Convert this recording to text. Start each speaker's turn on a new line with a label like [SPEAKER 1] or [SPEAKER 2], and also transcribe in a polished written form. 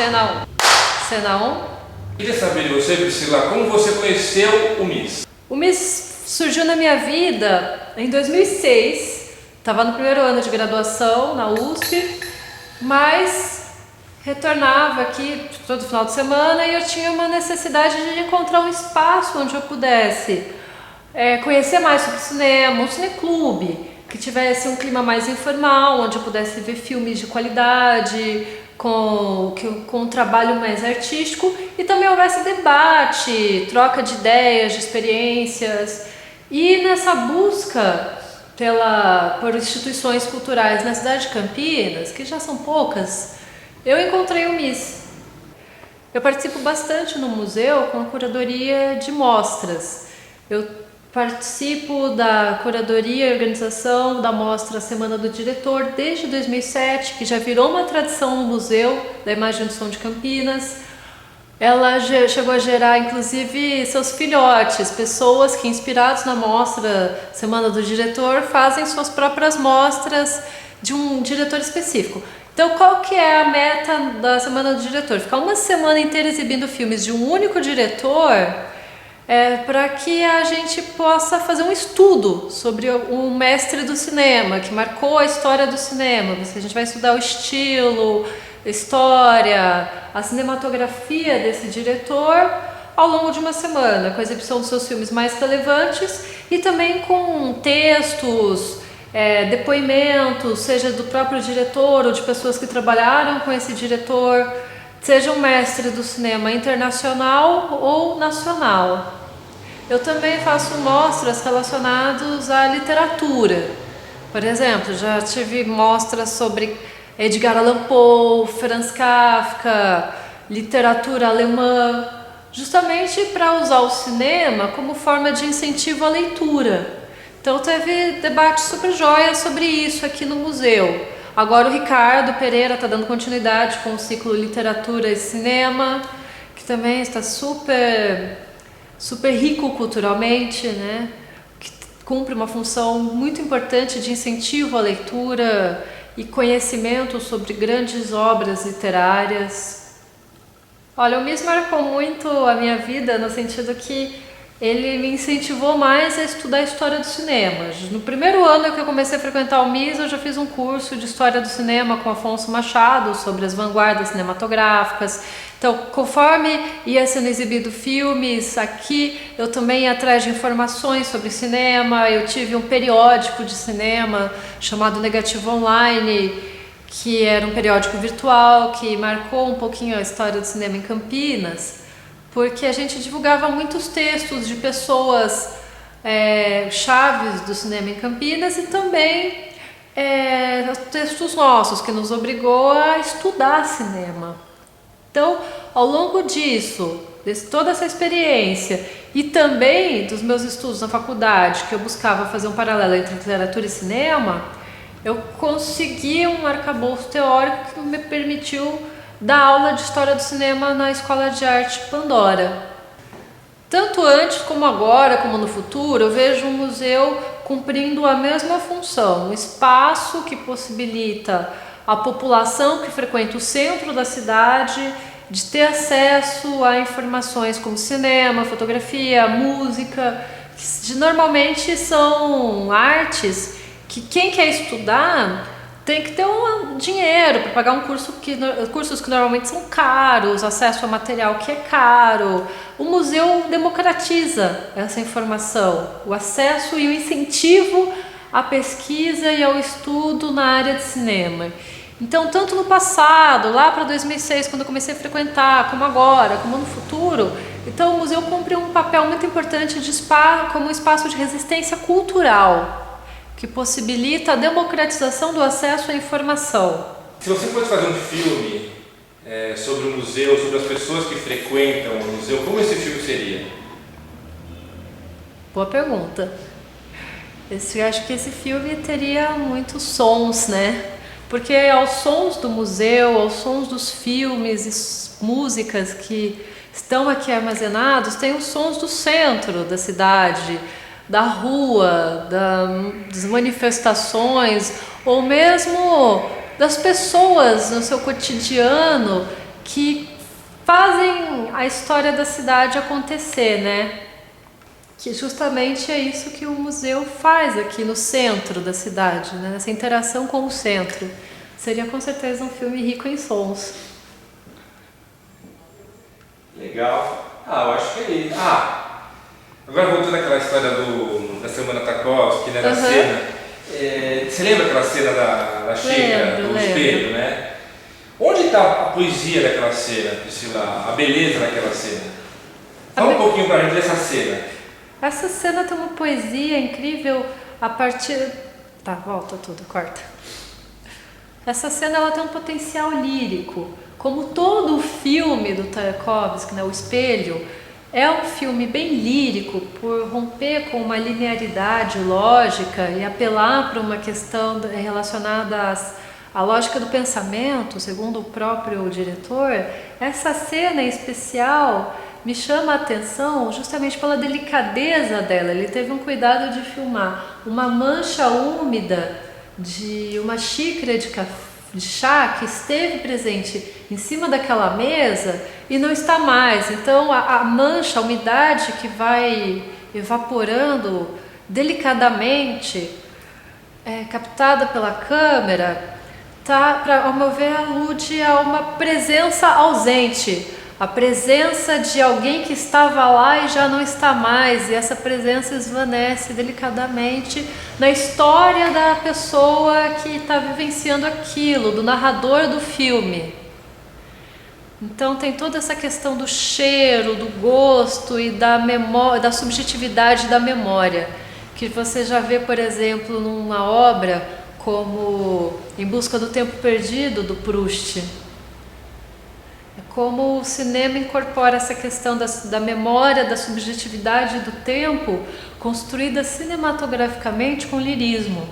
[SPEAKER 1] Cena 1. Cena 1.
[SPEAKER 2] Queria saber de você, Priscila, como você conheceu o MIS?
[SPEAKER 1] O MIS surgiu na minha vida em 2006. Estava no primeiro ano de graduação na USP, mas retornava aqui todo final de semana e eu tinha uma necessidade de encontrar um espaço onde eu pudesse conhecer mais sobre cinema, um cineclube, que tivesse um clima mais informal, onde eu pudesse ver filmes de qualidade, com um trabalho mais artístico, e também houvesse debate, troca de ideias, de experiências. E nessa busca por instituições culturais na cidade de Campinas, que já são poucas, eu encontrei o MIS. Eu participo bastante no museu com a curadoria de mostras. Eu participo da curadoria e organização da mostra Semana do Diretor desde 2007, que já virou uma tradição no Museu da Imagem do Som de Campinas. Ela chegou a gerar, inclusive, seus filhotes, pessoas que, inspirados na mostra Semana do Diretor, fazem suas próprias mostras de um diretor específico. Então, qual que é a meta da Semana do Diretor? Ficar uma semana inteira exibindo filmes de um único diretor, para que a gente possa fazer um estudo sobre um mestre do cinema, que marcou a história do cinema. A gente vai estudar o estilo, a história, a cinematografia desse diretor ao longo de uma semana, com a exibição dos seus filmes mais relevantes e também com textos, depoimentos, seja do próprio diretor ou de pessoas que trabalharam com esse diretor, seja um mestre do cinema internacional ou nacional. Eu também faço mostras relacionadas à literatura. Por exemplo, já tive mostras sobre Edgar Allan Poe, Franz Kafka, literatura alemã, justamente para usar o cinema como forma de incentivo à leitura. Então teve debate super joia sobre isso aqui no museu. Agora o Ricardo Pereira está dando continuidade com o ciclo Literatura e Cinema, que também está super rico culturalmente, né? Que cumpre uma função muito importante de incentivo à leitura e conhecimento sobre grandes obras literárias. Olha, o MIS marcou muito a minha vida no sentido que ele me incentivou mais a estudar a história do cinema. No primeiro ano que eu comecei a frequentar o MIS, eu já fiz um curso de História do Cinema com Afonso Machado, sobre as vanguardas cinematográficas. Então, conforme ia sendo exibido filmes aqui, eu também ia atrás de informações sobre cinema. Eu tive um periódico de cinema chamado Negativo Online, que era um periódico virtual que marcou um pouquinho a história do cinema em Campinas, porque a gente divulgava muitos textos de pessoas chaves do cinema em Campinas e também textos nossos, que nos obrigou a estudar cinema. Então, ao longo disso, toda essa experiência e também dos meus estudos na faculdade, que eu buscava fazer um paralelo entre literatura e cinema, eu consegui um arcabouço teórico que me permitiu dar aula de História do Cinema na Escola de Arte Pandora. Tanto antes como agora, como no futuro, eu vejo o museu cumprindo a mesma função, um espaço que possibilita a população que frequenta o centro da cidade de ter acesso a informações como cinema, fotografia, música, que normalmente são artes que quem quer estudar tem que ter um dinheiro para pagar cursos que normalmente são caros, acesso a material que é caro. O museu democratiza essa informação, o acesso e o incentivo à pesquisa e ao estudo na área de cinema. Então, tanto no passado, lá para 2006, quando eu comecei a frequentar, como agora, como no futuro, então o museu cumpre um papel muito importante como um espaço de resistência cultural, que possibilita a democratização do acesso à informação.
[SPEAKER 2] Se você fosse fazer um filme sobre o museu, sobre as pessoas que frequentam o museu, como esse filme seria?
[SPEAKER 1] Boa pergunta. Eu acho que esse filme teria muitos sons, né? Porque aos sons do museu, aos sons dos filmes e músicas que estão aqui armazenados, tem os sons do centro da cidade, da rua, das manifestações, ou mesmo das pessoas no seu cotidiano que fazem a história da cidade acontecer, né? Que justamente é isso que o museu faz aqui no centro da cidade, né? Essa interação com o centro. Seria com certeza um filme rico em sons.
[SPEAKER 2] Legal. Eu acho que é isso. Agora voltando àquela história da Semana Tarkovsky, né, da cena. Você lembra aquela cena da xícara, do espelho, né? Onde está a poesia daquela cena, Priscila? A beleza daquela cena? Fala um pouquinho pra gente dessa cena.
[SPEAKER 1] Essa cena tem uma poesia incrível a partir... Tá, volta tudo, corta. Essa cena ela tem um potencial lírico. Como todo o filme do Tarkovsky, né, O Espelho, é um filme bem lírico por romper com uma linearidade lógica e apelar para uma questão relacionada à lógica do pensamento, segundo o próprio diretor. Essa cena em especial me chama a atenção justamente pela delicadeza dela. Ele teve um cuidado de filmar uma mancha úmida de uma xícara de chá que esteve presente em cima daquela mesa e não está mais. Então a mancha, a umidade que vai evaporando delicadamente, captada pela câmera, ao meu ver, alude a uma presença ausente, a presença de alguém que estava lá e já não está mais, e essa presença esvanece delicadamente na história da pessoa que está vivenciando aquilo, do narrador do filme. Então tem toda essa questão do cheiro, do gosto e da memória, da subjetividade da memória, que você já vê, por exemplo, numa obra como Em Busca do Tempo Perdido, do Proust. É como o cinema incorpora essa questão da memória, da subjetividade do tempo, construída cinematograficamente com lirismo.